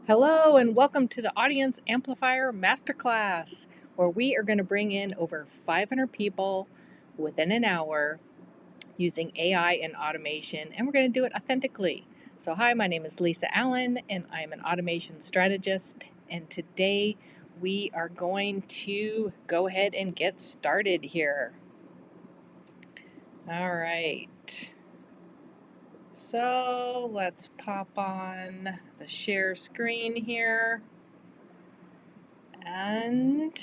Hello and welcome to the Audience Amplifier Masterclass, where we are going to bring in over 500 people within an hour using AI and automation, and we're going to do it authentically. So hi, my name is Lisa Allen and I'm an automation strategist, and today we are going to go ahead and get started here. All right. So let's pop on the share screen here and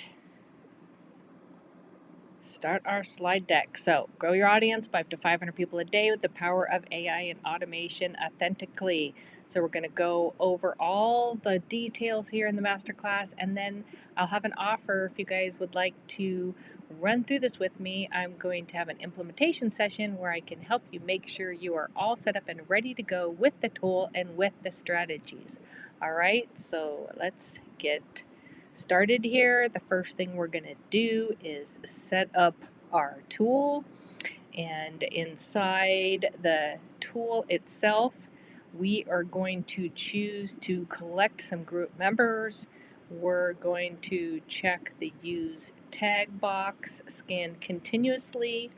start our slide deck. So grow your audience by up to 500 people a day with the power of AI and automation authentically. So we're going to go over all the details here in the masterclass, and then I'll have an offer if you guys would like to run through this with me. I'm going to have an implementation session where I can help you make sure you are all set up and ready to go with the tool and with the strategies. All right, so let's get started here. The first thing we're going to do is set up our tool, and inside the tool itself we are going to choose to collect some group members. We're going to check the use tag box, scan continuously,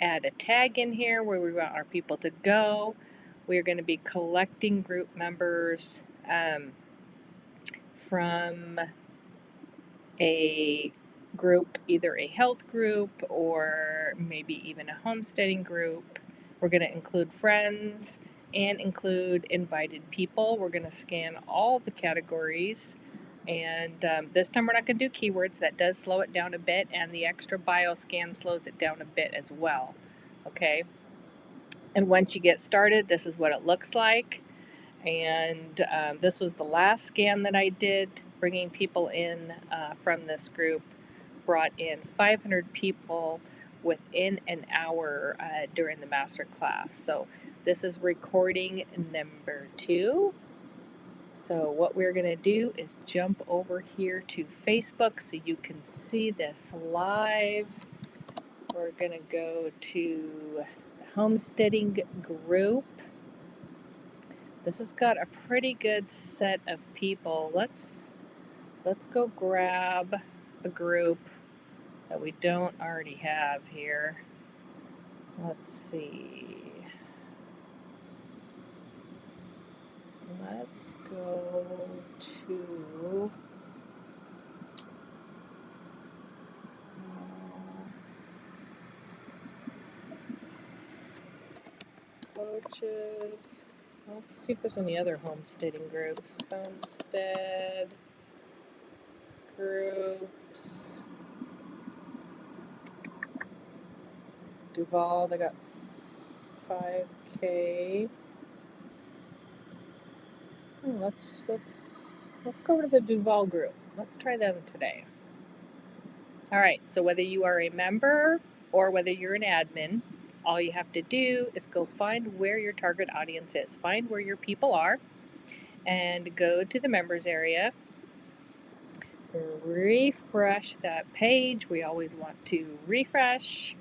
add a tag in here where we want our people to go. We're going to be collecting group members from a group, either a health group or maybe even a homesteading group. We're going to include friends and include invited people. We're going to scan all the categories, and this time we're not going to do keywords. That does slow it down a bit, and the extra bio scan slows it down a bit as well. Okay, and once you get started, this is what it looks like. And this was the last scan that I did, bringing people in from this group. Brought in 500 people within an hour during the master class. So this is recording number 2. So what we're going to do is jump over here to Facebook so you can see this live. We're going to go to the homesteading group. This has got a pretty good set of people. Let's go grab a group that we don't already have here. Let's see. Let's go to coaches. Let's see if there's any other homesteading groups. Homestead groups. Duval, they got 5K. Let's go over to the Duval group. Let's try them today. All right, so whether you are a member or whether you're an admin, all you have to do is go find where your target audience is. Find where your people are and go to the members area. Refresh that page. We always want to refresh.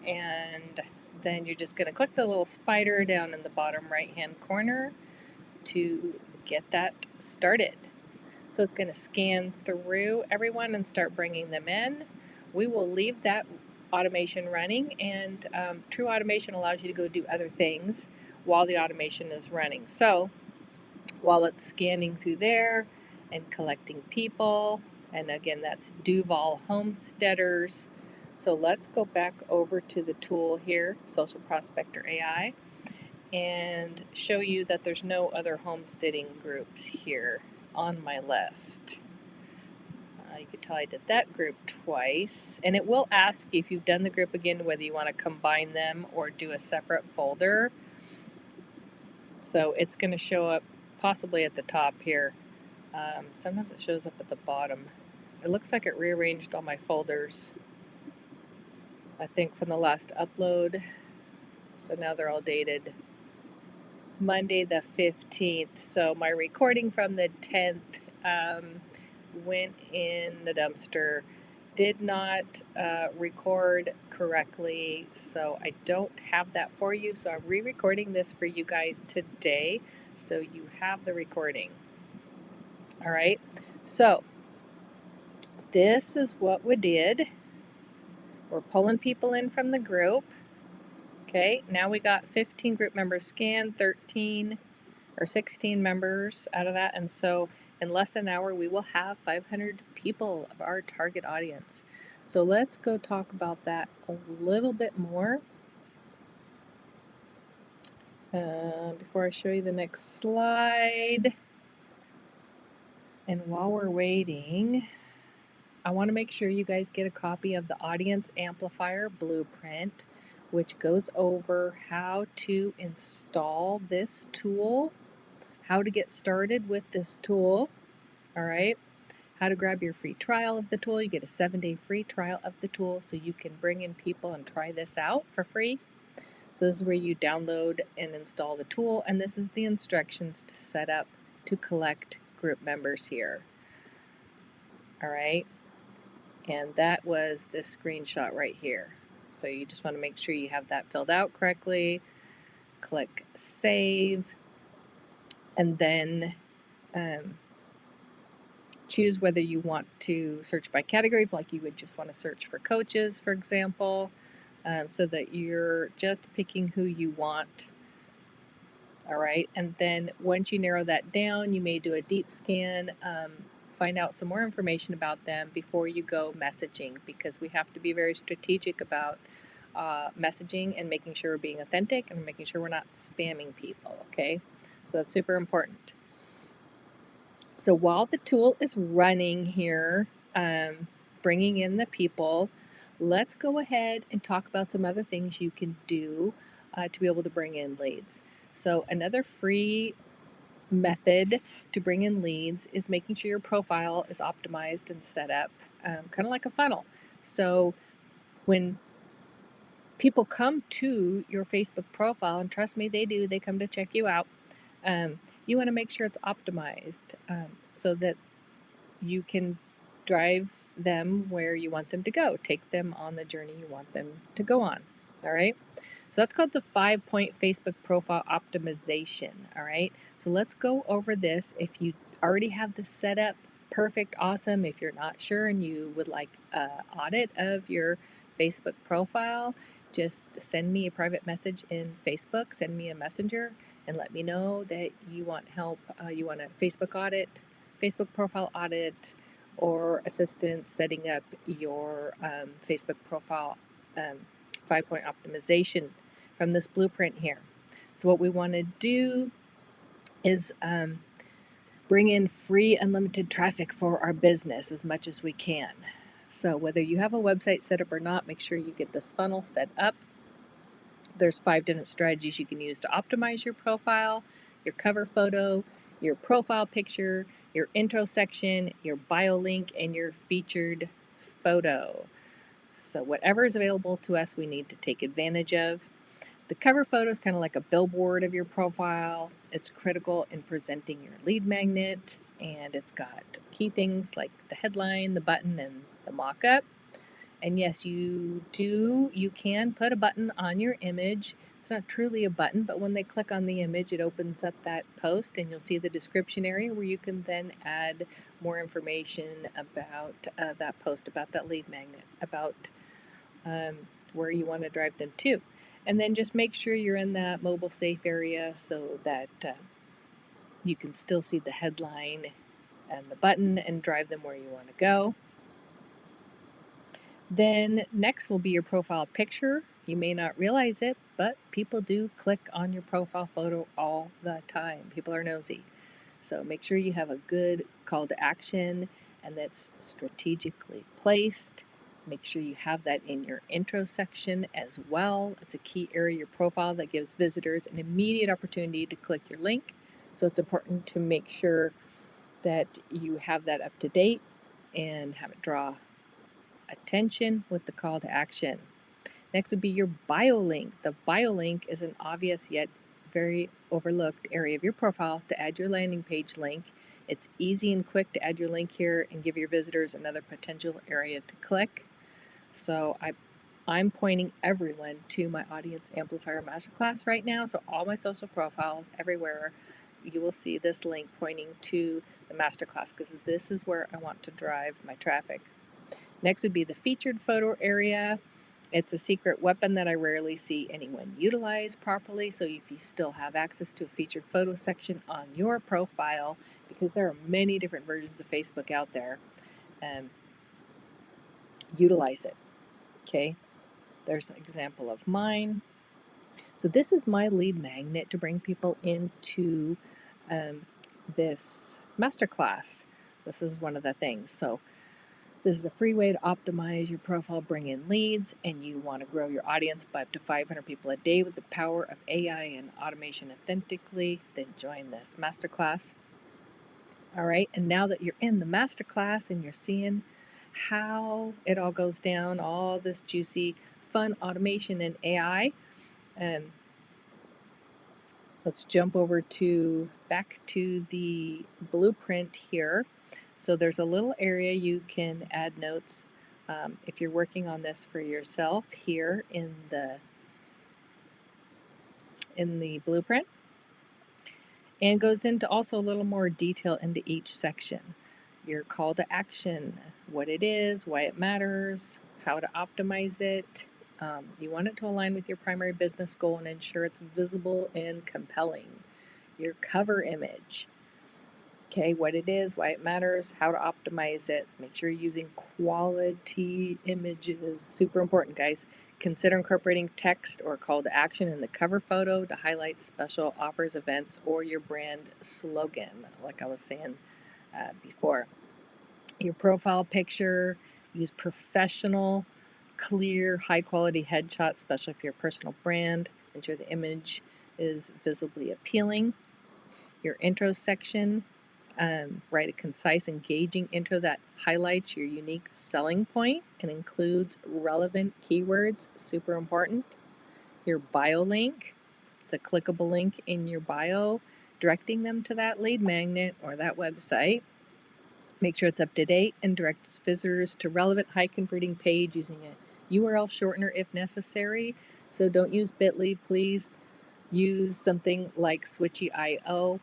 And then you're just going to click the little spider down in the bottom right-hand corner to get that started. So it's going to scan through everyone and start bringing them in. We will leave that automation running, and true automation allows you to go do other things while the automation is running. So while it's scanning through there and collecting people, and again, that's Duval Homesteaders. So let's go back over to the tool here, Social Prospector AI, and show you that there's no other homesteading groups here on my list. You can tell I did that group twice, and it will ask you if you've done the group again whether you want to combine them or do a separate folder. So it's going to show up possibly at the top here. Sometimes it shows up at the bottom. It looks like it rearranged all my folders, I think, from the last upload. So now they're all dated Monday the 15th. So my recording from the 10th went in the dumpster did not record correctly, so I don't have that for you. So I'm re-recording this for you guys today, so you have the recording. All right, so this is what we did. We're pulling people in from the group. Okay, now we got 15 group members scanned, 13 or 16 members out of that, and so in less than an hour we will have 500 people of our target audience. So let's go talk about that a little bit more before I show you the next slide. And while we're waiting, I want to make sure you guys get a copy of the Audience Amplifier Blueprint, which goes over how to install this tool, how to get started with this tool, all right? How to grab your free trial of the tool. You get a 7-day free trial of the tool so you can bring in people and try this out for free. So this is where you download and install the tool, and this is the instructions to set up to collect group members here. All right, and that was this screenshot right here. So you just want to make sure you have that filled out correctly. Click Save, and then choose whether you want to search by category, like you would just want to search for coaches, for example, so that you're just picking who you want. All right, and then once you narrow that down, you may do a deep scan, find out some more information about them before you go messaging, because we have to be very strategic about messaging and making sure we're being authentic and making sure we're not spamming people, okay? So that's super important. So while the tool is running here, bringing in the people, let's go ahead and talk about some other things you can do to be able to bring in leads. So another free method to bring in leads is making sure your profile is optimized and set up kind of like a funnel. So when people come to your Facebook profile, and trust me, they do, they come to check you out, you want to make sure it's optimized so that you can drive them where you want them to go, take them on the journey you want them to go on. All right, so that's called the 5-point Facebook profile optimization. All right, so let's go over this. If you already have this set up, perfect, awesome. If you're not sure and you would like an audit of your Facebook profile, just send me a private message in Facebook, send me a messenger, and let me know that you want help, you want a Facebook audit, Facebook profile audit, or assistance setting up your Facebook profile 5-point optimization from this blueprint here. So what we want to do is bring in free unlimited traffic for our business as much as we can. So whether you have a website set up or not, make sure you get this funnel set up. There's 5 different strategies you can use to optimize your profile, your cover photo, your profile picture, your intro section, your bio link, and your featured photo. So whatever is available to us, we need to take advantage of. The cover photo is kind of like a billboard of your profile. It's critical in presenting your lead magnet, and it's got key things like the headline, the button, and the mock-up. And yes, you can put a button on your image. It's not truly a button, but when they click on the image, it opens up that post, and you'll see the description area where you can then add more information about that post, about that lead magnet, about where you want to drive them to. And then just make sure you're in that mobile safe area so that you can still see the headline and the button and drive them where you want to go. Then next will be your profile picture. You may not realize it, but people do click on your profile photo all the time. People are nosy. So make sure you have a good call to action and that's strategically placed. Make sure you have that in your intro section as well. It's a key area of your profile that gives visitors an immediate opportunity to click your link. So it's important to make sure that you have that up to date and have it draw attention with the call to action. Next would be your bio link. The bio link is an obvious yet very overlooked area of your profile to add your landing page link It's easy and quick to add your link here and give your visitors another potential area to click. So I'm pointing everyone to my Audience Amplifier Masterclass right now. So all my social profiles, everywhere, you will see this link pointing to the Masterclass because this is where I want to drive my traffic. Next would be the featured photo area. It's a secret weapon that I rarely see anyone utilize properly. So if you still have access to a featured photo section on your profile, because there are many different versions of Facebook out there, utilize it. Okay, there's an example of mine. So this is my lead magnet to bring people into this masterclass. This is one of the things. So this is a free way to optimize your profile, bring in leads, and you want to grow your audience by up to 500 people a day with the power of AI and automation authentically, then join this masterclass. All right, and now that you're in the masterclass and you're seeing how it all goes down, all this juicy, fun automation and AI, let's jump over back to the blueprint here. So there's a little area you can add notes if you're working on this for yourself here in the blueprint, and goes into also a little more detail into each section. Your call to action, what it is, why it matters, how to optimize it. You want it to align with your primary business goal and ensure it's visible and compelling. Your cover image, okay, what it is, why it matters, how to optimize it. Make sure you're using quality images. Super important, guys. Consider incorporating text or call to action in the cover photo to highlight special offers, events, or your brand slogan, like I was saying before. Your profile picture, use professional, clear, high quality headshots, especially for your personal brand. Ensure the image is visibly appealing. Your intro section, write a concise, engaging intro that highlights your unique selling point and includes relevant keywords, super important. Your bio link, it's a clickable link in your bio, directing them to that lead magnet or that website. Make sure it's up to date and directs visitors to relevant high converting page using a URL shortener if necessary. So don't use bit.ly, please. Use something like switchy.io,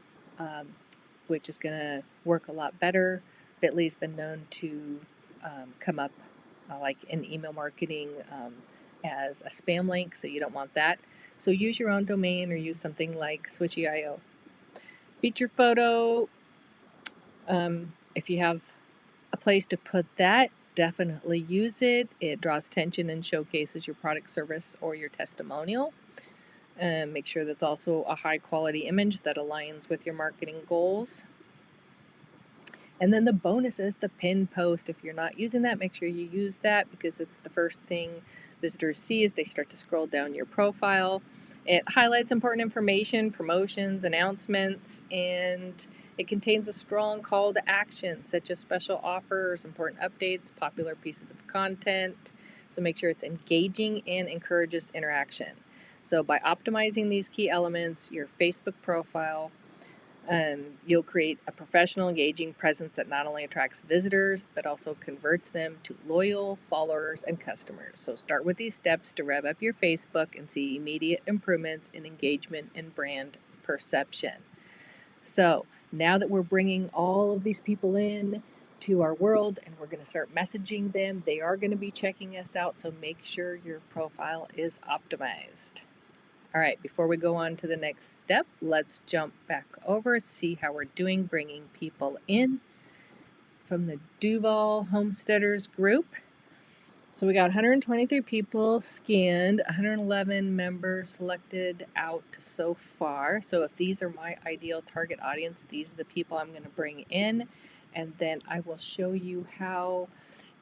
which is going to work a lot better. Bitly has been known to come up like in email marketing as a spam link, so you don't want that. So use your own domain or use something like switchy.io. Feature photo, if you have a place to put that, definitely use it. It draws attention and showcases your product, service, or your testimonial. Make sure that's also a high quality image that aligns with your marketing goals. And then the bonus is the pin post. If you're not using that, make sure you use that because it's the first thing visitors see as they start to scroll down your profile. It highlights important information, promotions, announcements, and it contains a strong call to action such as special offers, important updates, popular pieces of content. So make sure it's engaging and encourages interaction. So by optimizing these key elements, your Facebook profile, you'll create a professional, engaging presence that not only attracts visitors, but also converts them to loyal followers and customers. So start with these steps to rev up your Facebook and see immediate improvements in engagement and brand perception. So now that we're bringing all of these people in to our world and we're going to start messaging them, they are going to be checking us out. So make sure your profile is optimized. All right, before we go on to the next step, let's jump back over, see how we're doing bringing people in from the Duval Homesteaders group. So we got 123 people scanned, 111 members selected out so far. So if these are my ideal target audience, these are the people I'm going to bring in. And then I will show you how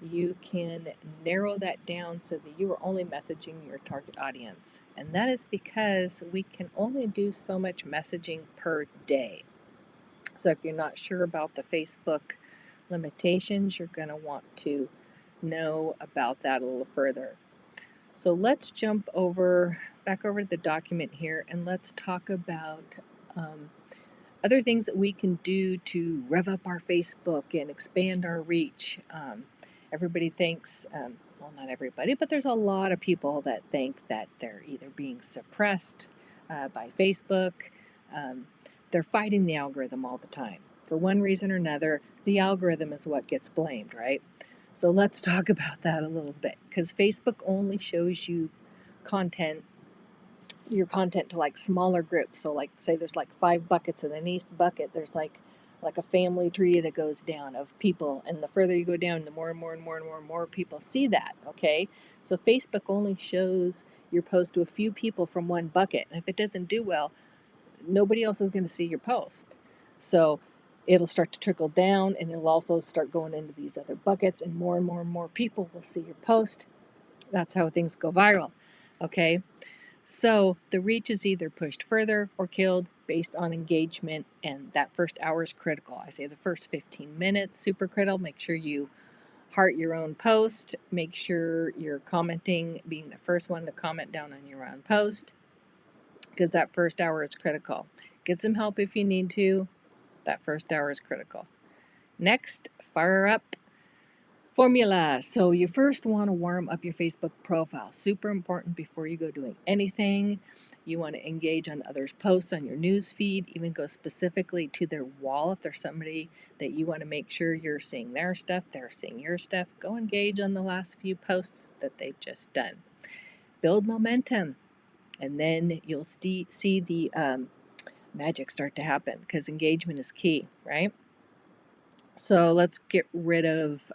you can narrow that down so that you are only messaging your target audience. And that is because we can only do so much messaging per day. So if you're not sure about the Facebook limitations, you're going to want to know about that a little further. So let's jump back over to the document here and let's talk about Other things that we can do to rev up our Facebook and expand our reach. Everybody thinks, well, not everybody, but there's a lot of people that think that they're either being suppressed by Facebook. Um, they're fighting the algorithm all the time. For one reason or another, the algorithm is what gets blamed, right? So let's talk about that a little bit, because Facebook only shows you your content to like smaller groups. So like say there's like 5 buckets, and in each bucket there's like a family tree that goes down of people, and the further you go down, the more and more and more and more and more people see that. Okay, so Facebook only shows your post to a few people from one bucket, and if it doesn't do well, nobody else is going to see your post. So it'll start to trickle down, and it'll also start going into these other buckets, and more people will see your post. That's how things go viral. Okay, so the reach is either pushed further or killed based on engagement, and that first hour is critical. I say the first 15 minutes, super critical. Make sure you heart your own post. Make sure you're commenting, being the first one to comment down on your own post, because that first hour is critical. Get some help if you need to. That first hour is critical. Next, fire up formula. So you first want to warm up your Facebook profile. Super important before you go doing anything. You want to engage on others' posts on your news feed, even go specifically to their wall. If there's somebody that you want to make sure you're seeing their stuff, they're seeing your stuff, go engage on the last few posts that they've just done. Build momentum, and then you'll see the magic start to happen, because engagement is key, right? So let's get rid of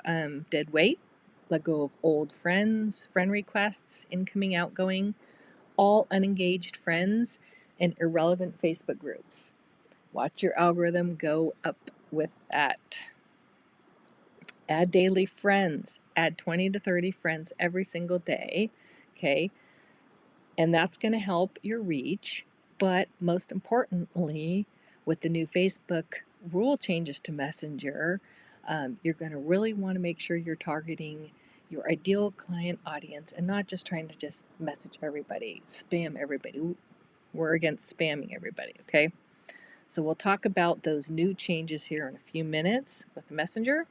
dead weight, let go of old friends, friend requests, incoming, outgoing, all unengaged friends, and irrelevant Facebook groups. Watch your algorithm go up with that. Add daily friends. Add 20 to 30 friends every single day. Okay. And that's going to help your reach. But most importantly, with the new Facebook rule changes to Messenger, you're going to really want to make sure you're targeting your ideal client audience and not just trying to just message everybody, spam everybody. We're against spamming everybody, okay? So we'll talk about those new changes here in a few minutes with Messenger.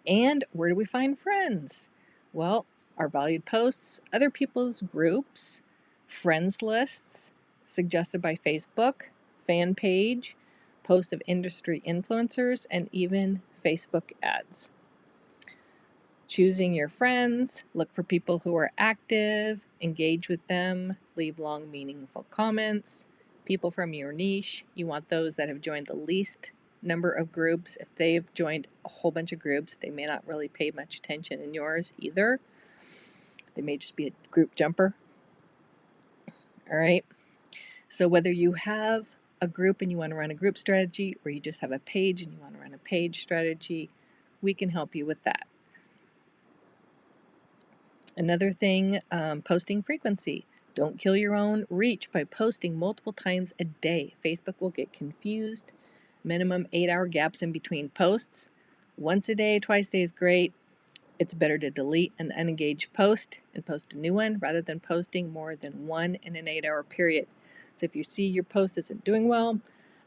And where do we find friends? Well, our valued posts, other people's groups, friends lists suggested by Facebook, fan page, posts of industry influencers, and even Facebook ads. Choosing your friends, look for people who are active, engage with them, leave long, meaningful comments. People from your niche, you want those that have joined the least number of groups. If they've joined a whole bunch of groups, they may not really pay much attention in yours either. They may just be a group jumper. All right. So whether you have a group and you want to run a group strategy, or you just have a page and you want to run a page strategy, we can help you with that. Another thing, posting frequency. Don't kill your own reach by posting multiple times a day. Facebook will get confused. Minimum 8-hour gaps in between posts. Once a day, twice a day is great. It's better to delete an unengaged post and post a new one rather than posting more than one in an 8-hour period. So if you see your post isn't doing well,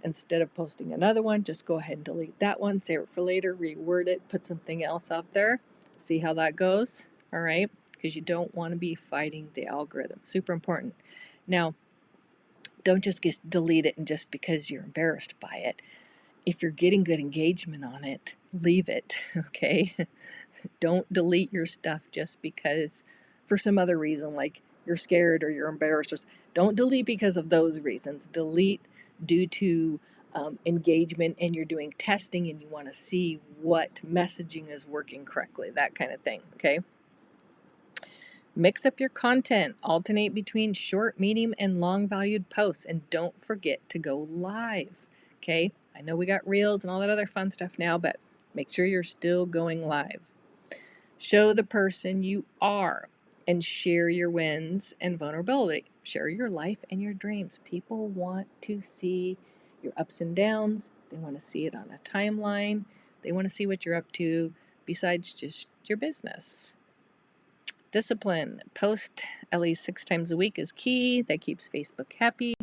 instead of posting another one, just go ahead and delete that one, save it for later, reword it, put something else out there, see how that goes, all right? Because you don't want to be fighting the algorithm. Super important. Now, don't just delete it and just because you're embarrassed by it. If you're getting good engagement on it, leave it, okay? Don't delete your stuff just because for some other reason, like you're scared or you're embarrassed. Don't delete because of those reasons. Delete due to engagement, and you're doing testing and you want to see what messaging is working correctly, that kind of thing, okay? Mix up your content. Alternate between short, medium, and long valued posts, and don't forget to go live, okay? I know we got reels and all that other fun stuff now, but make sure you're still going live. Show the person you are and share your wins and vulnerability. Share your life and your dreams. People want to see your ups and downs. They want to see it on a timeline. They want to see what you're up to besides just your business. Discipline. Post at least 6 times a week is key. That keeps Facebook happy,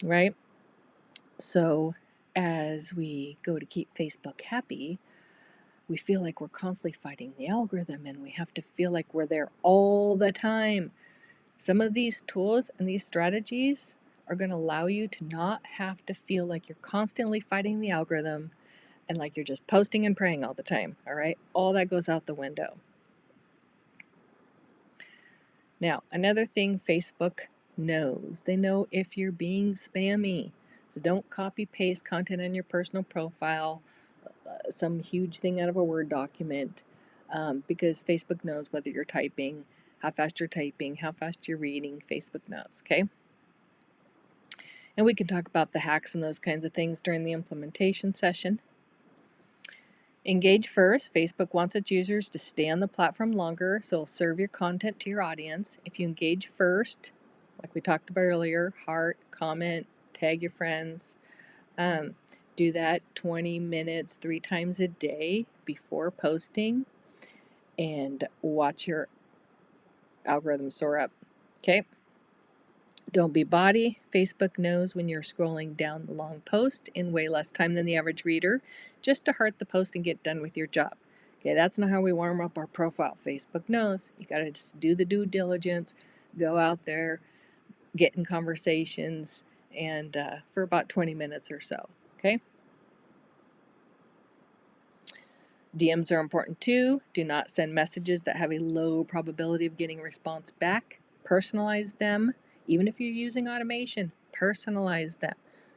right? So as we go to keep Facebook happy, we feel like we're constantly fighting the algorithm and we have to feel like we're there all the time. Some of these tools and these strategies are going to allow you to not have to feel like you're constantly fighting the algorithm and like you're just posting and praying all the time. All right, all that goes out the window. Now, another thing Facebook knows, they know if you're being spammy. So don't copy paste content on your personal profile, some huge thing out of a Word document, because Facebook knows whether you're typing, how fast you're typing, how fast you're reading. Facebook knows, okay? And we can talk about the hacks and those kinds of things during the implementation session. Engage first. Facebook wants its users to stay on the platform longer, so it'll serve your content to your audience. If you engage first, like we talked about earlier, heart, comment, tag your friends, do that 20 minutes 3 times a day before posting, and watch your algorithm soar up. Okay? Don't be body. Facebook knows when you're scrolling down the long post in way less time than the average reader, just to heart the post and get done with your job. Okay, that's not how we warm up our profile. Facebook knows. You got to just do the due diligence, go out there, get in conversations, and for about 20 minutes or so. Okay? DMs are important too. Do not send messages that have a low probability of getting a response back. Personalize them. Even if you're using automation, personalize them.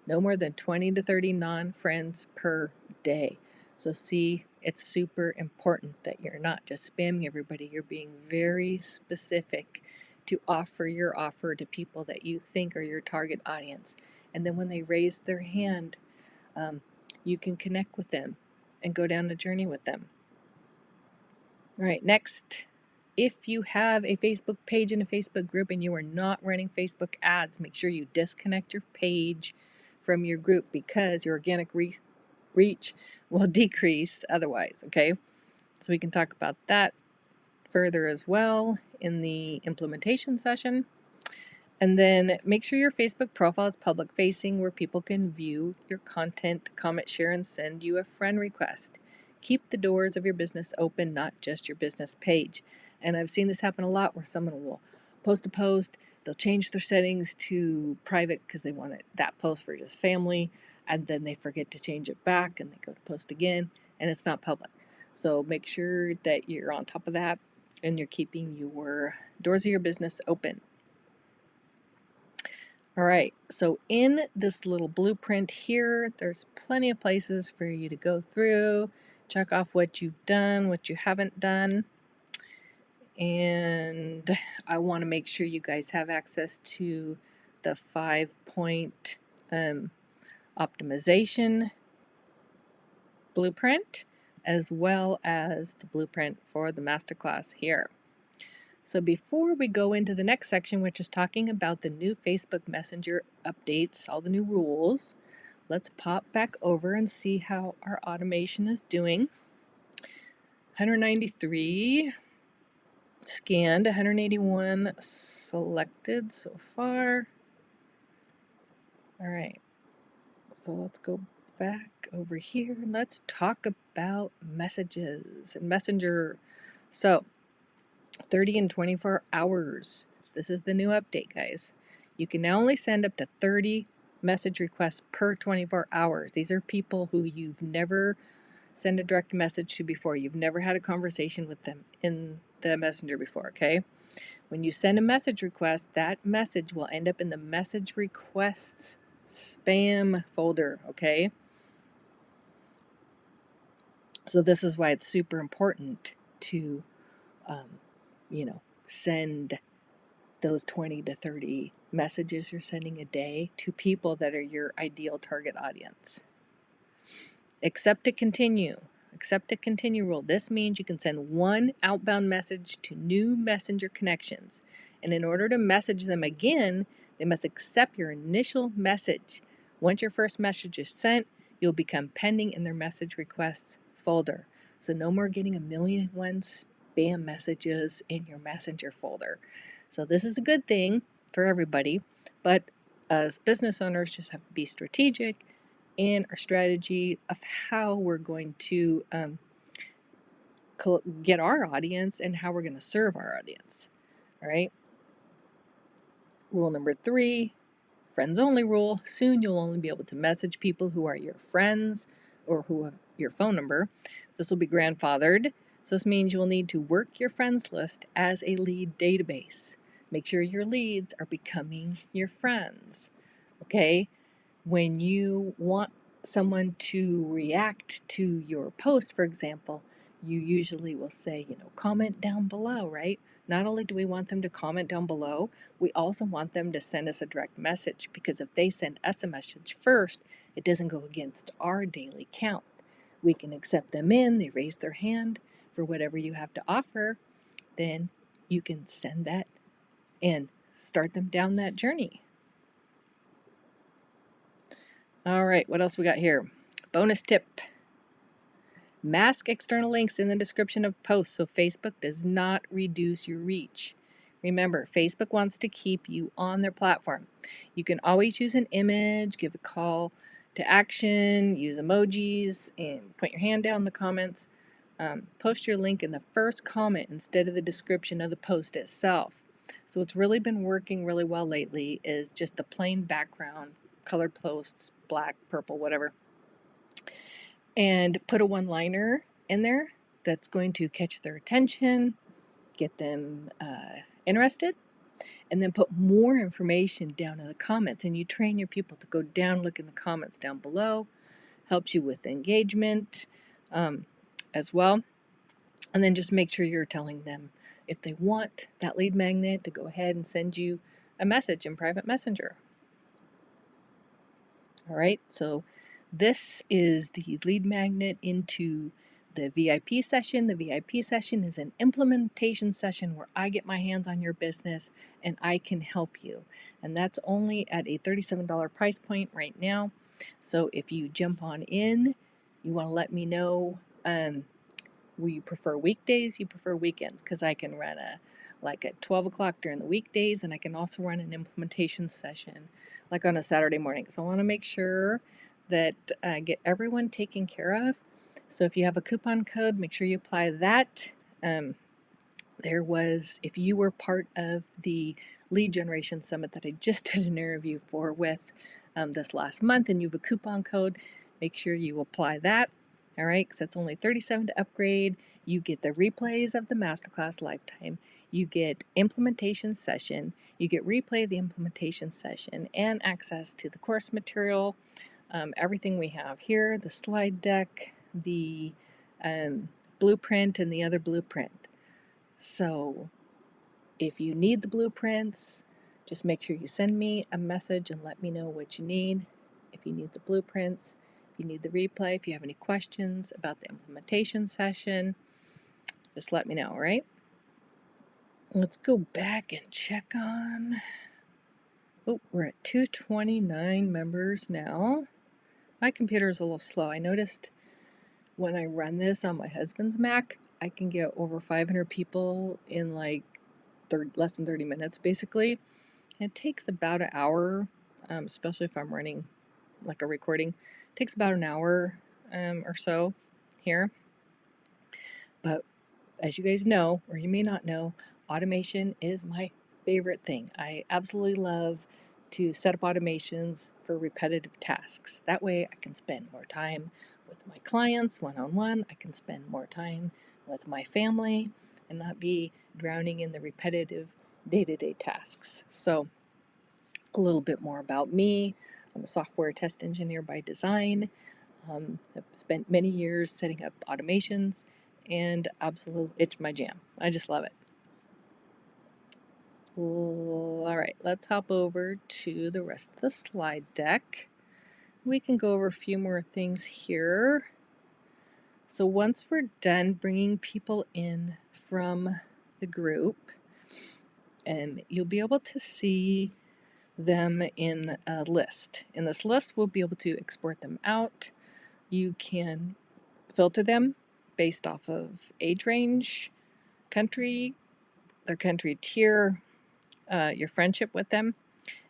No more than 20 to 30 non-friends per day. So see, it's super important that you're not just spamming everybody. You're being very specific to offer your offer to people that you think are your target audience. And then when they raise their hand, you can connect with them and go down a journey with them. All right, next, if you have a Facebook page and a Facebook group and you are not running Facebook ads, make sure you disconnect your page from your group because your organic reach will decrease otherwise, okay? So we can talk about that further as well in the implementation session. And then make sure your Facebook profile is public facing where people can view your content, comment, share, and send you a friend request. Keep the doors of your business open, not just your business page. And I've seen this happen a lot where someone will post a post, they'll change their settings to private because they want that post for just family, and then they forget to change it back and they go to post again, and it's not public. So make sure that you're on top of that and you're keeping your doors of your business open. All right, so in this little blueprint here, there's plenty of places for you to go through, check off what you've done, what you haven't done, and I want to make sure you guys have access to the 5-point optimization blueprint, as well as the blueprint for the masterclass here. So before we go into the next section, which is talking about the new Facebook Messenger updates, all the new rules, let's pop back over and see how our automation is doing. 193 scanned, 181 selected so far. All right, so let's go back over here and let's talk about messages and Messenger. So 30 and 24 hours. This is the new update, guys. You can now only send up to 30 message requests per 24 hours. These are people who you've never sent a direct message to before. You've never had a conversation with them in the messenger before, okay? When you send a message request, that message will end up in the message requests spam folder, okay? So this is why it's super important to, send those 20 to 30 messages you're sending a day to people that are your ideal target audience. Accept to continue. Accept to continue rule. This means you can send one outbound message to new messenger connections. And in order to message them again, they must accept your initial message. Once your first message is sent, you'll become pending in their message requests folder. So no more getting 1,000,001 spam messages in your messenger folder. So this is a good thing for everybody, but as business owners just have to be strategic in our strategy of how we're going to get our audience and how we're going to serve our audience. All right. Rule number 3, friends only rule. Soon you'll only be able to message people who are your friends or who have your phone number. This will be grandfathered. So this means you'll need to work your friends list as a lead database. Make sure your leads are becoming your friends. Okay? When you want someone to react to your post, for example, you usually will say, comment down below, right? Not only do we want them to comment down below, we also want them to send us a direct message, because if they send us a message first, it doesn't go against our daily count. We can accept them in, they raise their hand for whatever you have to offer, then you can send that and start them down that journey. All right, what else we got here? Bonus tip. Mask external links in the description of posts so Facebook does not reduce your reach. Remember, Facebook wants to keep you on their platform. You can always use an image, give a call to action, use emojis, and put your hand down in the comments. Post your link in the first comment instead of the description of the post itself. So what's really been working really well lately is just the plain background, colored posts, black, purple, whatever. And put a one-liner in there that's going to catch their attention, get them interested, and then put more information down in the comments. And you train your people to go down, look in the comments down below. Helps you with engagement as well. And then just make sure you're telling them if they want that lead magnet to go ahead and send you a message in private messenger. All right, so this is the lead magnet into the VIP session. The VIP session is an implementation session where I get my hands on your business and I can help you. And that's only at a $37 price point right now. So if you jump on in, you want to let me know, will you prefer weekdays, you prefer weekends? Because I can run at 12 o'clock during the weekdays, and I can also run an implementation session like on a Saturday morning. So I want to make sure that I get everyone taken care of. So if you have a coupon code, make sure you apply that. If you were part of the lead generation summit that I just did an interview with this last month, and you have a coupon code, make sure you apply that. All right, because that's only $37 to upgrade. You get the replays of the Masterclass lifetime. You get implementation session. You get replay of the implementation session and access to the course material, everything we have here, the slide deck, the blueprint, and the other blueprint. So if you need the blueprints, just make sure you send me a message and let me know what you need. If you need the blueprints, if you need the replay, if you have any questions about the implementation session, just let me know, all right? Let's go back and check on. Oh, we're at 229 members now. My computer is a little slow. I noticed when I run this on my husband's Mac, I can get over 500 people in like less than 30 minutes, basically. And it takes about an hour, especially if I'm running like a recording. It takes about an hour or so here. But as you guys know, or you may not know, automation is my favorite thing. I absolutely love to set up automations for repetitive tasks. That way I can spend more time with my clients one-on-one. I can spend more time with my family and not be drowning in the repetitive day-to-day tasks. So a little bit more about me. I'm a software test engineer by design. I've spent many years setting up automations, and absolutely, it's my jam. I just love it. All right, let's hop over to the rest of the slide deck. We can go over a few more things here. So once we're done bringing people in from the group, you'll be able to see them in a list. In this list, we'll be able to export them out. You can filter them based off of age range, country, their country tier, your friendship with them.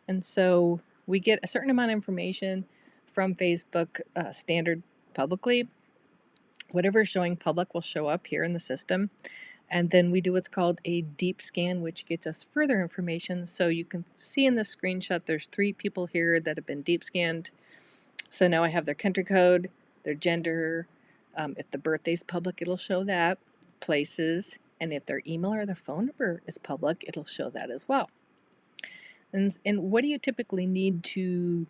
And so we get a certain amount of information from Facebook standard publicly. Whatever's showing public will show up here in the system. And then we do what's called a deep scan, which gets us further information. So you can see in this screenshot, there's 3 people here that have been deep scanned. So now I have their country code, their gender. If the birthday's public, it'll show that. Places, and if their email or their phone number is public, it'll show that as well. And what do you typically need to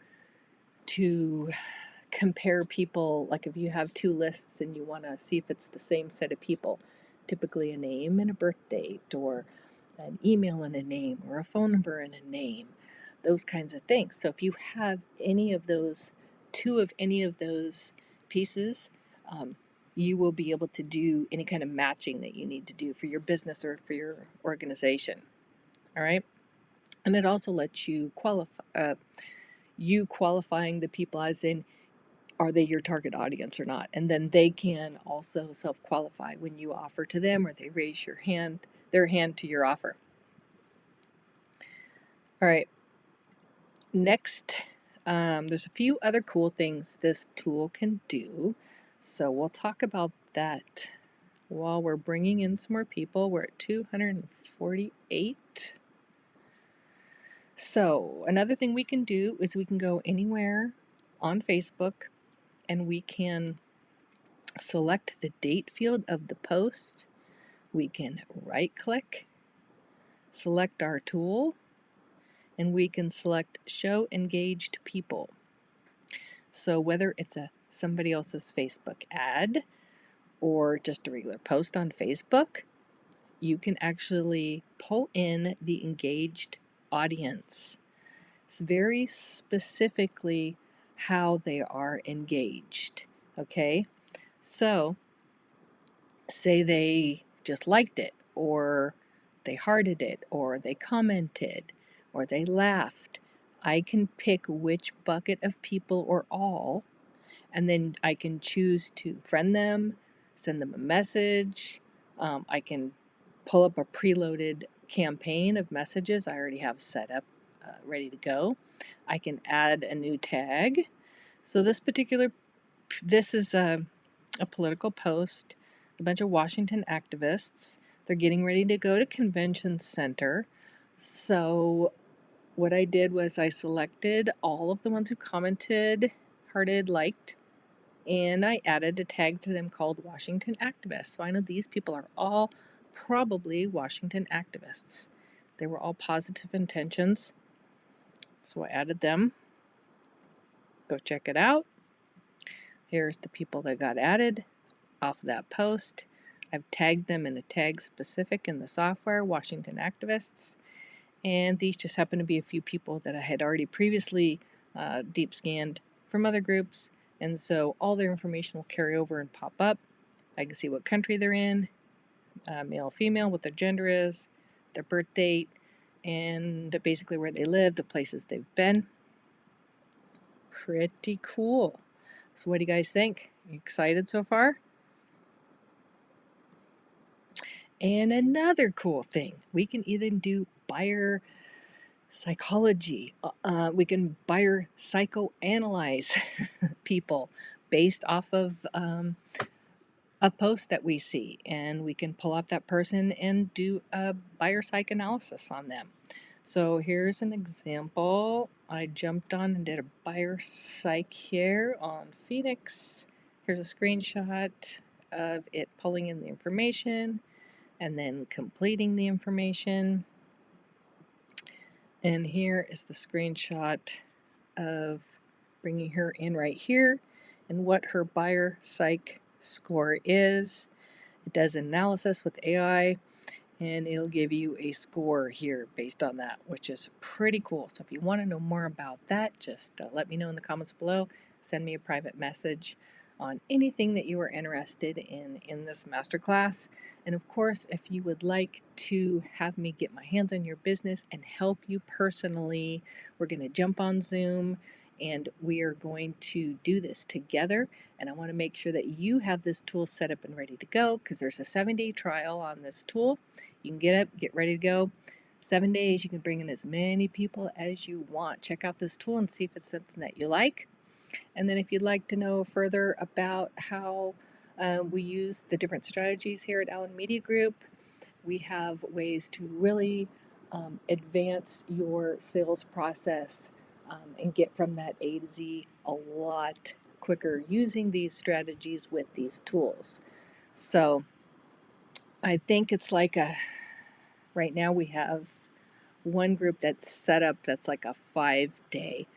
compare people? Like if you have 2 lists and you want to see if it's the same set of people, typically a name and a birth date, or an email and a name, or a phone number and a name, those kinds of things. So if you have any of those, 2 of any of those pieces, you will be able to do any kind of matching that you need to do for your business or for your organization. All right. And it also lets you qualify, qualifying the people as in, are they your target audience or not? And then they can also self-qualify when you offer to them, or they raise their hand to your offer. All right. Next, there's a few other cool things this tool can do. So we'll talk about that while we're bringing in some more people. We're at 248. So another thing we can do is we can go anywhere on Facebook and we can select the date field of the post. We can right click, select our tool, and we can select show engaged people. So whether it's somebody else's Facebook ad or just a regular post on Facebook, you can actually pull in the engaged audience. It's very specifically how they are engaged. Okay, so say they just liked it, or they hearted it, or they commented, or they laughed. I can pick which bucket of people or all, and then I can choose to friend them, send them a message. I can pull up a preloaded campaign of messages I already have set up, ready to go. I can add a new tag. So this is a political post, a bunch of Washington activists. They're getting ready to go to convention center. So what I did was I selected all of the ones who commented, hearted, liked, and I added a tag to them called Washington activists. So I know these people are all probably Washington activists. They were all positive intentions. So I added them. Go check it out. Here's the people that got added off of that post. I've tagged them in a tag specific in the software, Washington activists. And these just happen to be a few people that I had already previously deep scanned from other groups. And so all their information will carry over and pop up. I can see what country they're in, male, female, what their gender is, their birth date, and basically where they live, the places they've been. Pretty cool. So what do you guys think? You excited so far? And another cool thing, we can even do buyer psychology. We can buyer psychoanalyze people based off of a post that we see, and we can pull up that person and do a buyer psychoanalysis on them. So here's an example. I jumped on and did a buyer psych here on Phoenix. Here's a screenshot of it pulling in the information and then completing the information. And here is the screenshot of bringing her in right here and what her buyer psych score is. It does analysis with AI, and it'll give you a score here based on that, which is pretty cool. So if you want to know more about that, just let me know in the comments below. Send me a private message on anything that you are interested in this masterclass. And of course, if you would like to have me get my hands on your business and help you personally, we're going to jump on Zoom and we are going to do this together. And I want to make sure that you have this tool set up and ready to go, because there's a 7-day trial on this tool. You can get ready to go. 7 days, you can bring in as many people as you want. Check out this tool and see if it's something that you like. And then if you'd like to know further about how we use the different strategies here at Allen Media Group, we have ways to really advance your sales process and get from that A to Z a lot quicker using these strategies with these tools. So I think it's like right now we have one group that's set up that's like a 5-day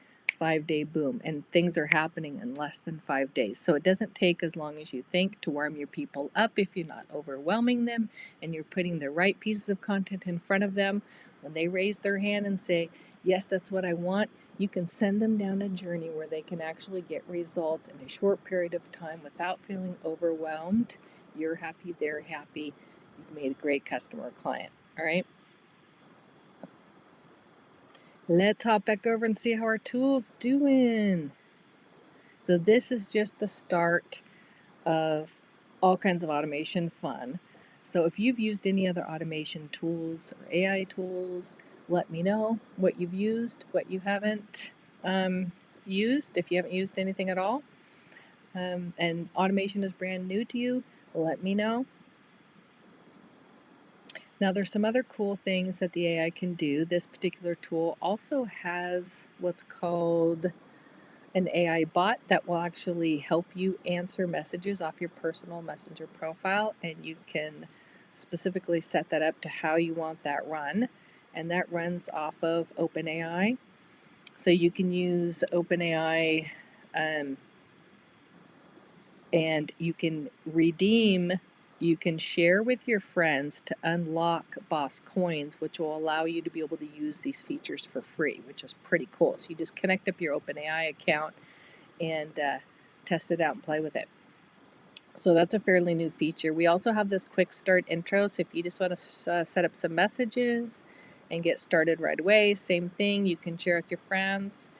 boom, and things are happening in less than 5 days. So it doesn't take as long as you think to warm your people up if you're not overwhelming them and you're putting the right pieces of content in front of them. When they raise their hand and say, yes, that's what I want, you can send them down a journey where they can actually get results in a short period of time without feeling overwhelmed. You're happy, they're happy. You've made a great customer or client. All right. Let's hop back over and see how our tool's doing. So this is just the start of all kinds of automation fun. So if you've used any other automation tools or AI tools, let me know what you've used, what you haven't used, if you haven't used anything at all. And automation is brand new to you, let me know. Now there's some other cool things that the AI can do. This particular tool also has what's called an AI bot that will actually help you answer messages off your personal messenger profile, and you can specifically set that up to how you want that run, and that runs off of OpenAI. So you can use OpenAI and you can you can share with your friends to unlock Boss Coins, which will allow you to be able to use these features for free, which is pretty cool. So you just connect up your OpenAI account and test it out and play with it. So that's a fairly new feature. We also have this quick start intro. So if you just want to set up some messages and get started right away, same thing. You can share with your friends,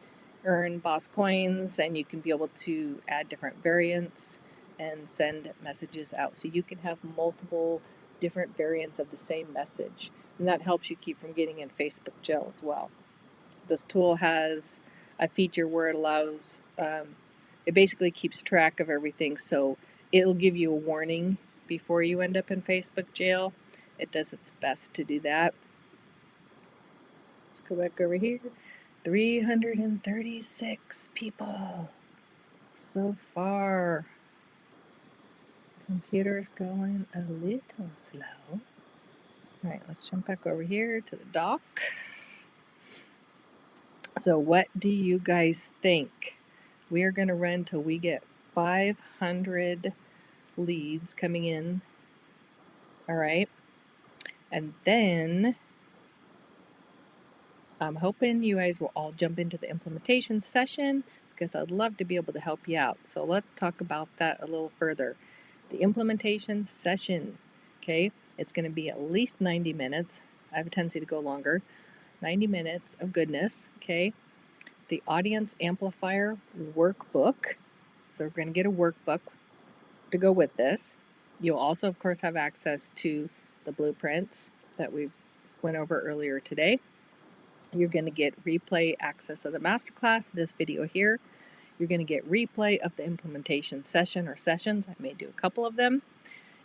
earn Boss Coins, and you can be able to add different variants and send messages out. So you can have multiple different variants of the same message. And that helps you keep from getting in Facebook jail as well. This tool has a feature where it allows, it basically keeps track of everything. So it'll give you a warning before you end up in Facebook jail. It does its best to do that. Let's go back over here. 336 people so far. Computer's going a little slow. All right, let's jump back over here to the dock. So what do you guys think? We are going to run till we get 500 leads coming in. All right. And then I'm hoping you guys will all jump into the implementation session because I'd love to be able to help you out. So let's talk about that a little further. The implementation session, okay, it's going to be at least 90 minutes. I have a tendency to go longer. 90 minutes of goodness, okay? The Audience Amplifier workbook. So we're going to get a workbook to go with this. You'll also, of course, have access to the blueprints that we went over earlier today. You're going to get replay access of the masterclass, this video here. You're going to get replay of the implementation session or sessions. I may do a couple of them.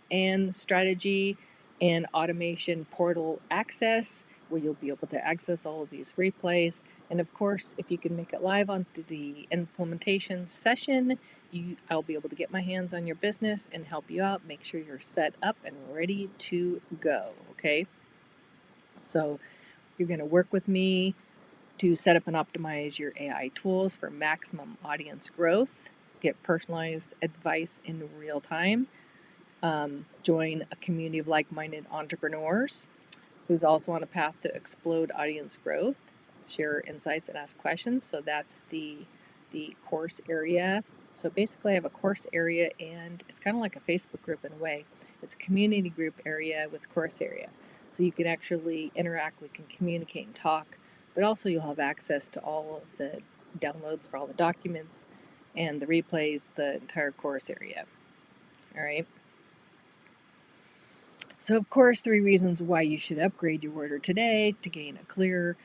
And strategy and automation portal access, where you'll be able to access all of these replays. And of course, if you can make it live on the implementation session, I'll be able to get my hands on your business and help you out, make sure you're set up and ready to go, okay? So you're going to work with me to set up and optimize your AI tools for maximum audience growth, get personalized advice in real time, join a community of like-minded entrepreneurs who's also on a path to explode audience growth, share insights and ask questions. So that's the course area. So basically I have a course area, and it's kind of like a Facebook group in a way. It's a community group area with course area. So you can actually interact, we can communicate and talk, but also you'll have access to all of the downloads for all the documents and the replays, the entire course area. All right. So of course, 3 reasons why you should upgrade your order today to gain a clear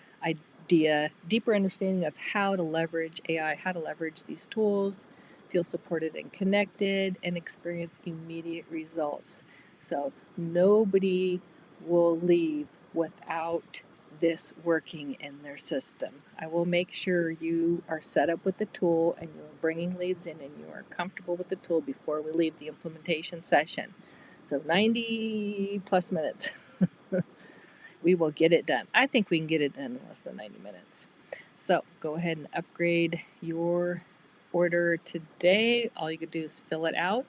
deeper understanding of how to leverage AI, how to leverage these tools, feel supported and connected, and experience immediate results. So nobody will leave without this working in their system. I will make sure you are set up with the tool and you are bringing leads in and you are comfortable with the tool before we leave the implementation session. So 90 plus minutes. We will get it done. I think we can get it done in less than 90 minutes. So go ahead and upgrade your order today. All you could do is fill it out,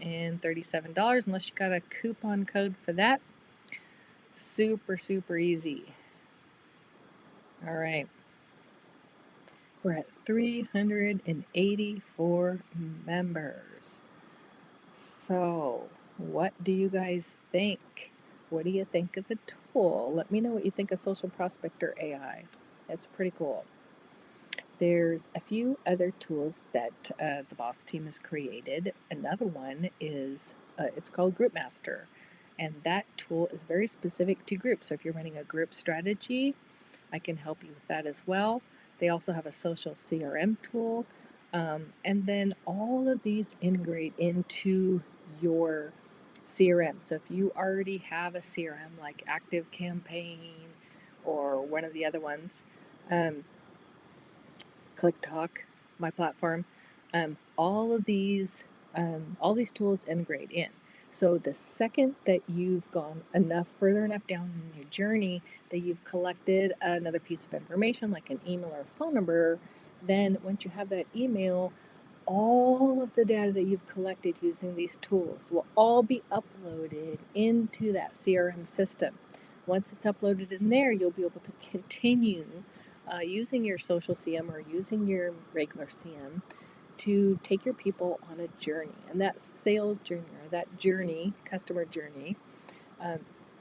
and $37 unless you got a coupon code for that. Super, super easy. All right. We're at 384 members. So, what do you guys think? What do you think of the tool? Let me know what you think of Social Prospector AI. It's pretty cool. There's a few other tools that the boss team has created. Another one is, it's called Group Master. And that tool is very specific to groups. So if you're running a group strategy, I can help you with that as well. They also have a social CRM tool. And then all of these integrate into your CRM. So if you already have a CRM like Active Campaign or one of the other ones, ClickTalk, my platform, all these tools integrate in. So the second that you've gone further enough down in your journey that you've collected another piece of information like an email or a phone number, then once you have that email, all of the data that you've collected using these tools will all be uploaded into that CRM system. Once it's uploaded in there, you'll be able to continue using your social CM or using your regular CM to take your people on a journey. And that sales journey or that journey, customer journey,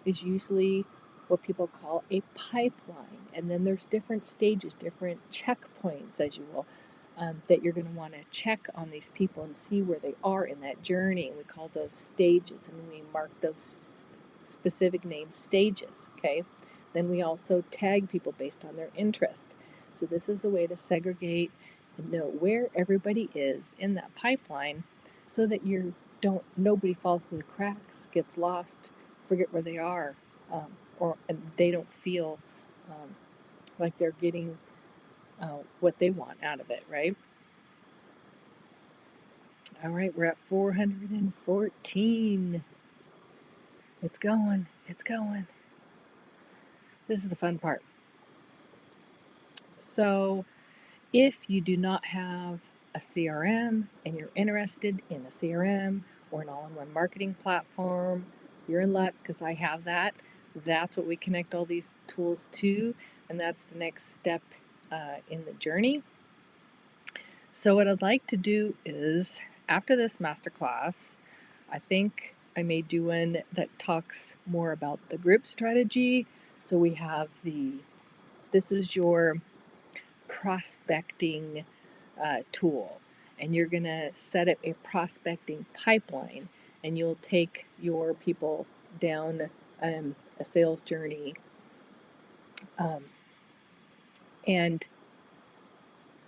is usually what people call a pipeline. And then there's different stages, different checkpoints, as you will, that you're going to want to check on these people and see where they are in that journey. We call those stages, and we mark those specific named stages, okay? Then we also tag people based on their interest. So this is a way to segregate and know where everybody is in that pipeline so that nobody falls through the cracks, gets lost, forget where they are, and they don't feel like they're getting what they want out of it, right? All right, we're at 414. It's going. It's going. This is the fun part. So if you do not have a CRM and you're interested in a CRM or an all-in-one marketing platform, you're in luck because I have that. That's what we connect all these tools to, and that's the next step in the journey. So what I'd like to do is, after this masterclass, I think I may do one that talks more about the group strategy. So we have this is your prospecting tool, and you're going to set up a prospecting pipeline, and you'll take your people down a sales journey, and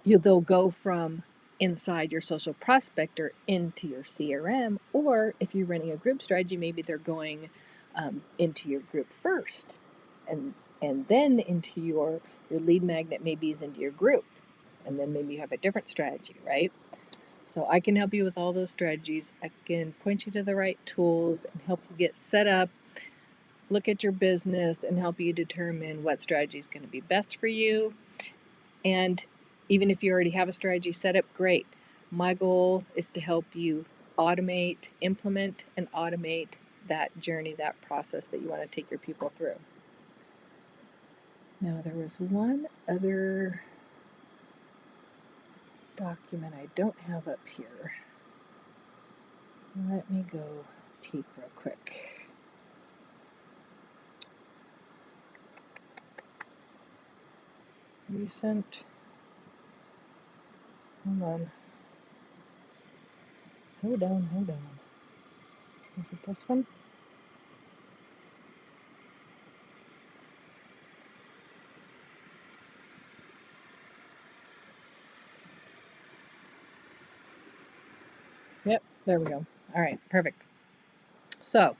they'll go from inside your social prospector into your CRM, or if you're running a group strategy, maybe they're going into your group first, and then into your lead magnet maybe is into your group, and then maybe you have a different strategy, right? So I can help you with all those strategies. I can point you to the right tools and help you get set up, look at your business, and help you determine what strategy is going to be best for you. And even if you already have a strategy set up, great. My goal is to help you implement and automate that journey, that process that you want to take your people through. Now, there was one other document I don't have up here. Let me go peek real quick. Recent. Hold on. Hold on. Is it this one? There we go. All right, perfect. So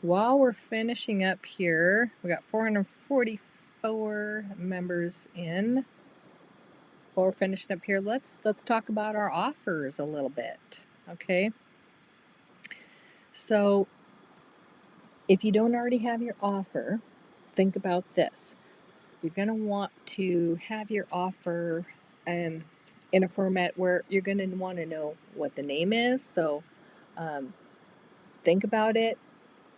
while we're finishing up here, we got 444 members in. While we're finishing up here, let's talk about our offers a little bit. Okay. So if you don't already have your offer, think about this. You're going to want to have your offer in a format where you're going to want to know what the name is. So think about it,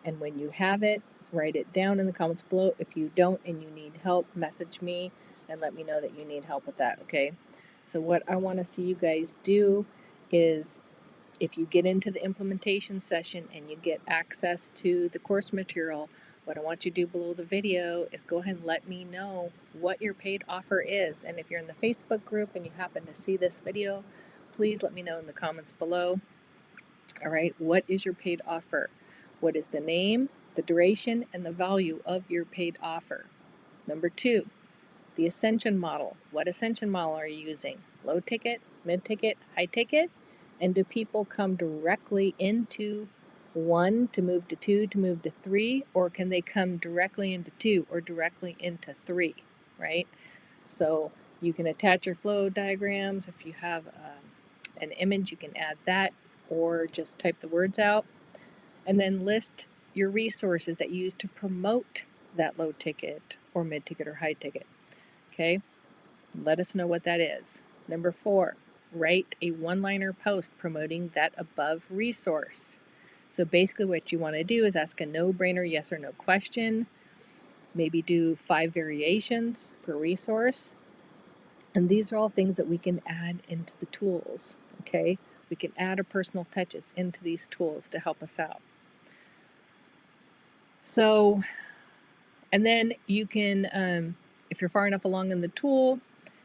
and when you have it, write it down in the comments below. If you don't and you need help, message me and let me know that you need help with that, okay? So what I want to see you guys do is, if you get into the implementation session and you get access to the course material, what I want you to do below the video is go ahead and let me know what your paid offer is. And if you're in the Facebook group and you happen to see this video, please let me know in the comments below. All right, what is your paid offer? What is the name, the duration, and the value of your paid offer? Number 2, the ascension model. What ascension model are you using? Low ticket, mid ticket, high ticket? And do people come directly into 1 to move to 2 to move to 3, or can they come directly into 2 or directly into 3, right? So you can attach your flow diagrams. If you have an image, you can add that, or just type the words out. And then list your resources that you use to promote that low ticket or mid ticket or high ticket. Okay, let us know what that is. Number 4, write a one-liner post promoting that above resource. So basically what you want to do is ask a no-brainer yes or no question, maybe do 5 variations per resource. And these are all things that we can add into the tools, okay? We can add our personal touches into these tools to help us out. So, and then you can, if you're far enough along in the tool,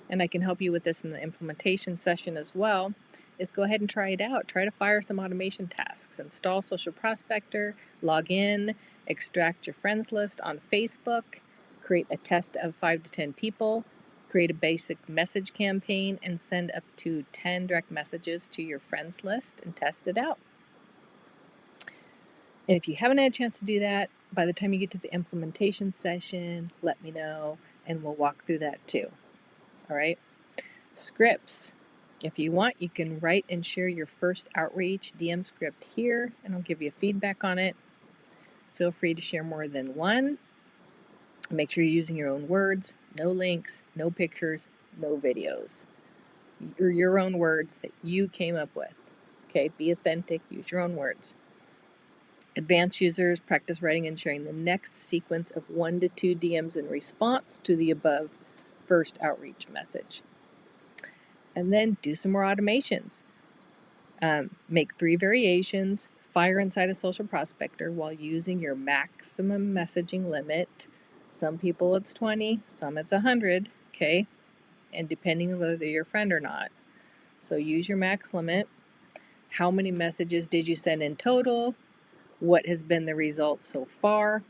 and I can help you with this in the implementation session as well, is go ahead and try it out. Try to fire some automation tasks. Install Social Prospector, log in, extract your friends list on Facebook, create a test of 5 to 10 people, create a basic message campaign, and send up to 10 direct messages to your friends list and test it out. And if you haven't had a chance to do that, by the time you get to the implementation session, let me know and we'll walk through that too. All right. Scripts. If you want, you can write and share your first outreach DM script here, and I'll give you feedback on it. Feel free to share more than one. Make sure you're using your own words, no links, no pictures, no videos. Your own words that you came up with. Okay, be authentic, use your own words. Advanced users practice writing and sharing the next sequence of 1 to 2 DMs in response to the above first outreach message. And then do some more automations. Make 3 variations, fire inside a social prospector while using your maximum messaging limit. Some people it's 20, some it's 100, okay? And depending on whether they're your friend or not. So use your max limit. How many messages did you send in total? What has been the result so far?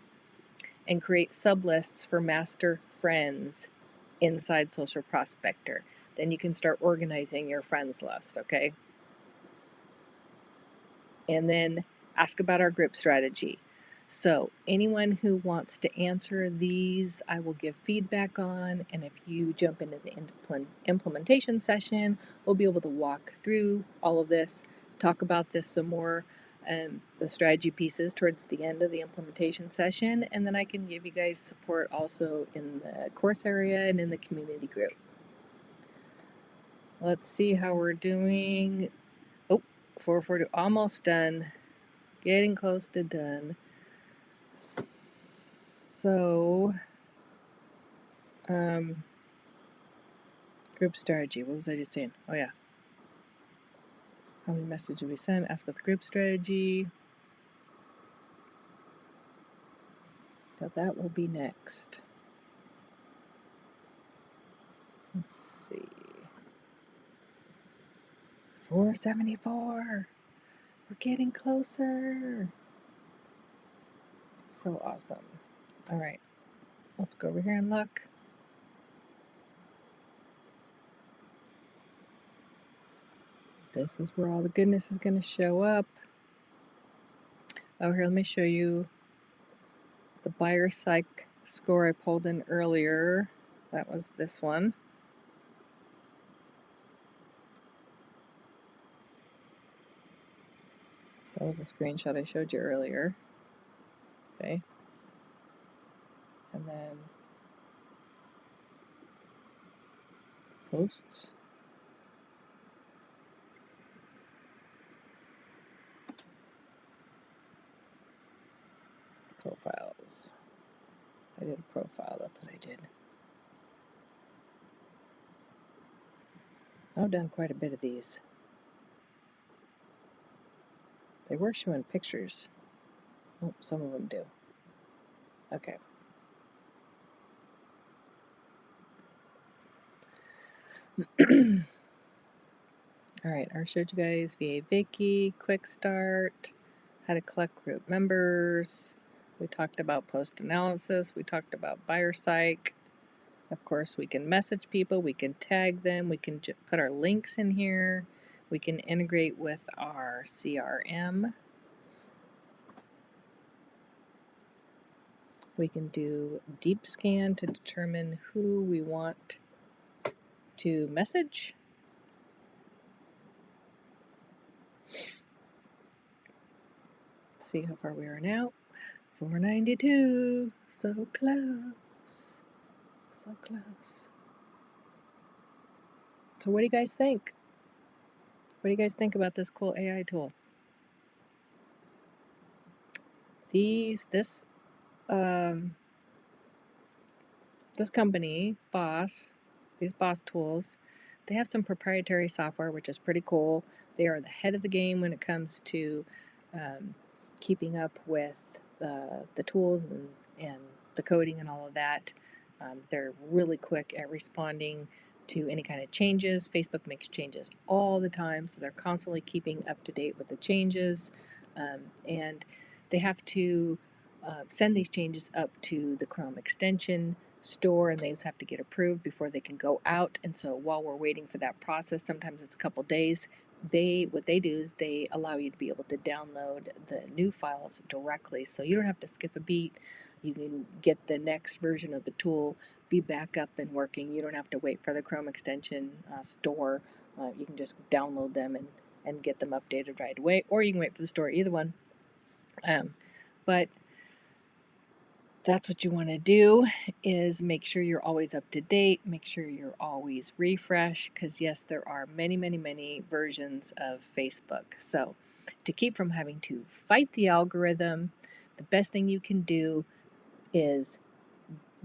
And create sublists for master friends inside Social Prospector. Then you can start organizing your friends list, okay? And then ask about our group strategy. So anyone who wants to answer these, I will give feedback on, and if you jump into the implementation session, we'll be able to walk through all of this, talk about this some more, the strategy pieces towards the end of the implementation session, and then I can give you guys support also in the course area and in the community group. Let's see how we're doing. Oh, 440, almost done. Getting close to done. So, group strategy. What was I just saying? Oh, yeah. How many messages did we send? Ask about the group strategy. So that will be next. Let's see. 474. We're getting closer. So awesome. All right. Let's go over here and look. This is where all the goodness is going to show up. Oh, here, let me show you the buyer psych score I pulled in earlier. That was this one. That was the screenshot I showed you earlier. Okay. And then posts. Profiles. I did a profile, that's what I did. I've done quite a bit of these. They were showing pictures. Oh, some of them do. Okay. All right, I showed you guys VA Wiki, Quick Start, how to collect group members. We talked about post analysis. We talked about buyer psych. Of course, we can message people. We can tag them. We can put our links in here. We can integrate with our CRM. We can do deep scan to determine who we want to message. See how far we are now. 492. So close. So close. So what do you guys think? What do you guys think about this cool AI tool? This company, these Boss tools, they have some proprietary software, which is pretty cool. They are the head of the game when it comes to keeping up with the tools and the coding and all of that. They're really quick at responding to any kind of changes. Facebook makes changes all the time, so they're constantly keeping up to date with the changes. And they have to send these changes up to the Chrome extension store, and those have to get approved before they can go out. And so while we're waiting for that process, sometimes it's a couple days, what they do is they allow you to be able to download the new files directly, so you don't have to skip a beat. You can get the next version of the tool, be back up and working. You don't have to wait for the Chrome extension store. You can just download them and get them updated right away, or you can wait for the store, either one. But that's what you want to do, is make sure you're always up to date, make sure you're always refresh, because yes, there are many versions of Facebook. So to keep from having to fight the algorithm, the best thing you can do is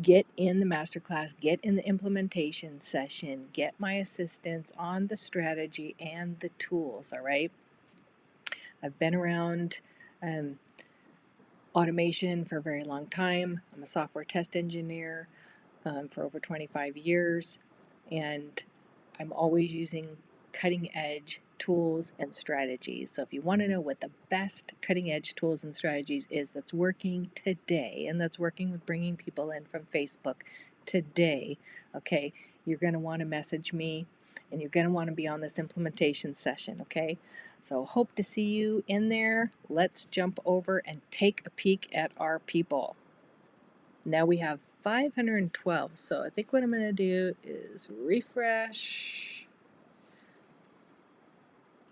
get in the masterclass, get in the implementation session, get my assistance on the strategy and the tools. All right, I've been around automation for a very long time. I'm a software test engineer for over 25 years, and I'm always using cutting edge tools and strategies. So if you want to know what the best cutting edge tools and strategies is that's working today, and that's working with bringing people in from Facebook today, okay, you're going to want to message me, and you're going to want to be on this implementation session, okay? So hope to see you in there. Let's jump over and take a peek at our people. Now we have 512, so I think what I'm going to do is refresh,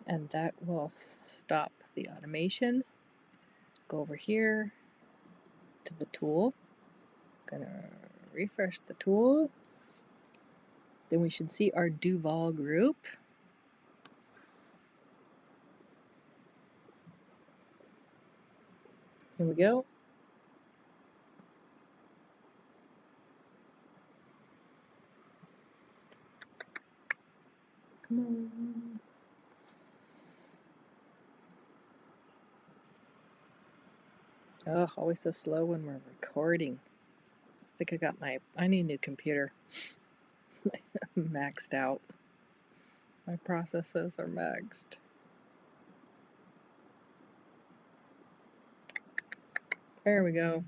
and that will stop the automation. Go over here to the tool, going to refresh the tool. Then we should see our Duval group. Here we go. Come on. Oh, always so slow when we're recording. I think I need a new computer. Maxed out. My processes are maxed. There we go.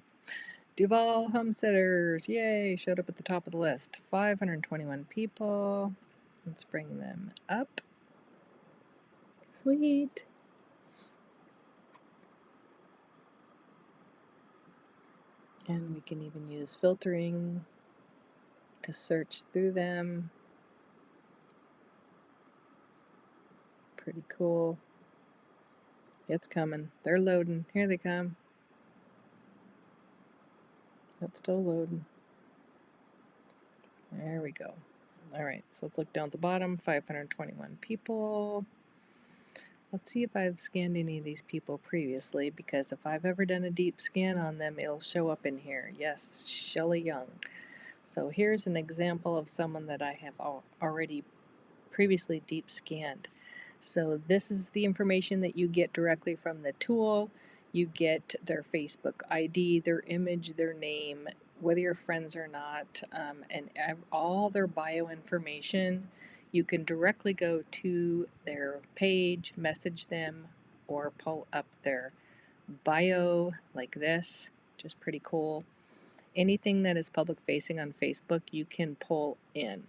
Duval Homesteaders, yay, showed up at the top of the list. 521 people. Let's bring them up. Sweet. And we can even use filtering to search through them. Pretty cool. It's coming. They're loading. Here they come. It's still loading. There we go. All right, so let's look down at the bottom. 521 people. Let's see if I've scanned any of these people previously, because if I've ever done a deep scan on them, it'll show up in here. Yes, Shelley Young. So here's an example of someone that I have already previously deep scanned. So this is the information that you get directly from the tool. You get their Facebook ID, their image, their name, whether you're friends or not, and all their bio information. You can directly go to their page, message them, or pull up their bio like this, which is pretty cool. Anything that is public facing on Facebook, you can pull in.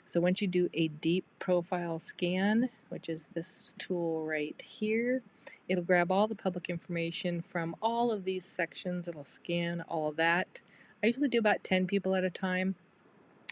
So once you do a deep profile scan, which is this tool right here, it'll grab all the public information from all of these sections. It'll scan all of that. I usually do about 10 people at a time.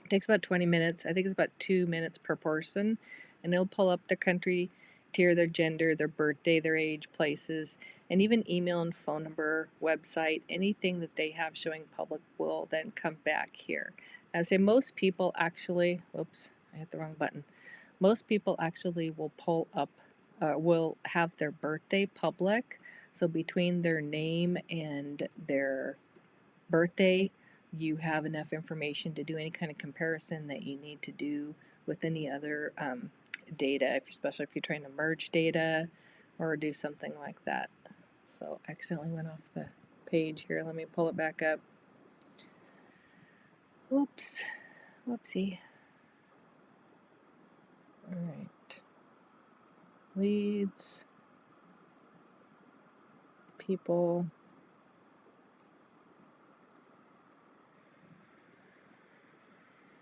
It takes about 20 minutes. I think it's about 2 minutes per person. And it'll pull up their country, tier, their gender, their birthday, their age, places, and even email and phone number, website, anything that they have showing public will then come back here. I would say most people actually, oops, I hit the wrong button. Most people actually will pull up, will have their birthday public. So between their name and their birthday, you have enough information to do any kind of comparison that you need to do with any other data, especially if you're trying to merge data or do something like that. So I accidentally went off the page here. Let me pull it back up. Whoops. Whoopsie. All right. Leads. People.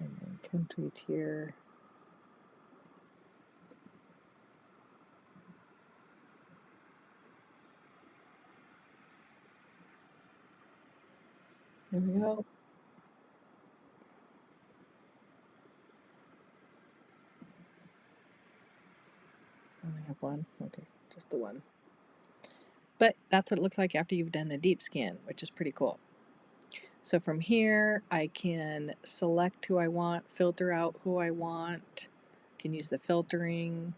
And then country tier. There we go. I only have one. Okay, just the one. But that's what it looks like after you've done a deep scan, which is pretty cool. So from here, I can select who I want, filter out who I want, can use the filtering,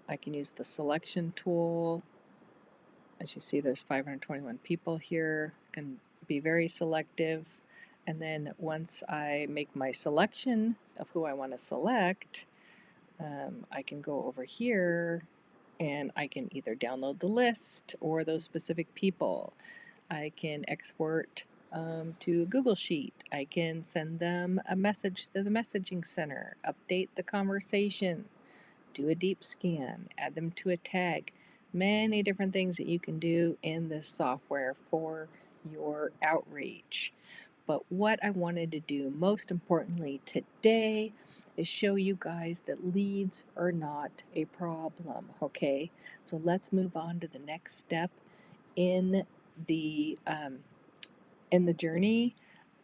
I can use the selection tool. As you see, there's 521 people here, can be very selective. And then once I make my selection of who I want to select, I can go over here and I can either download the list or those specific people. I can export to a Google Sheet. I can send them a message to the messaging center, update the conversation, do a deep scan, add them to a tag. Many different things that you can do in this software for your outreach. But what I wanted to do most importantly today is show you guys that leads are not a problem, okay? So let's move on to the next step in the journey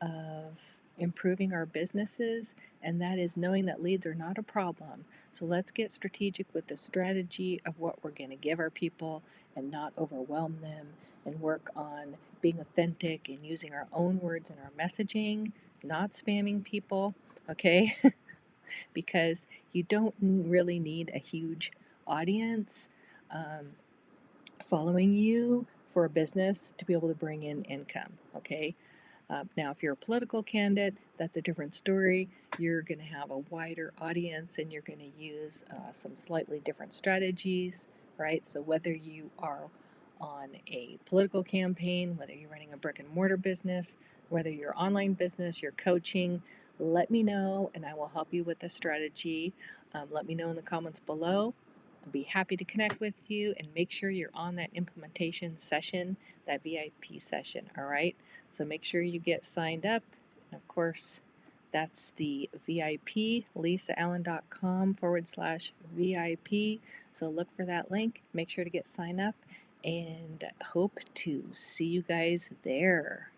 of improving our businesses, and that is knowing that leads are not a problem. So let's get strategic with the strategy of what we're going to give our people and not overwhelm them, and work on being authentic and using our own words in our messaging, not spamming people, okay? Because you don't really need a huge audience following you for a business to be able to bring in income, okay? Now, if you're a political candidate, that's a different story. You're going to have a wider audience and you're going to use some slightly different strategies, right? So whether you are on a political campaign, whether you're running a brick and mortar business, whether you're online business, you're coaching, let me know and I will help you with the strategy. Let me know in the comments below. I'll be happy to connect with you, and make sure you're on that implementation session, that VIP session, all right? So make sure you get signed up. And of course, that's the VIP, lisaallen.com/VIP. VIP. So look for that link. Make sure to get signed up and hope to see you guys there.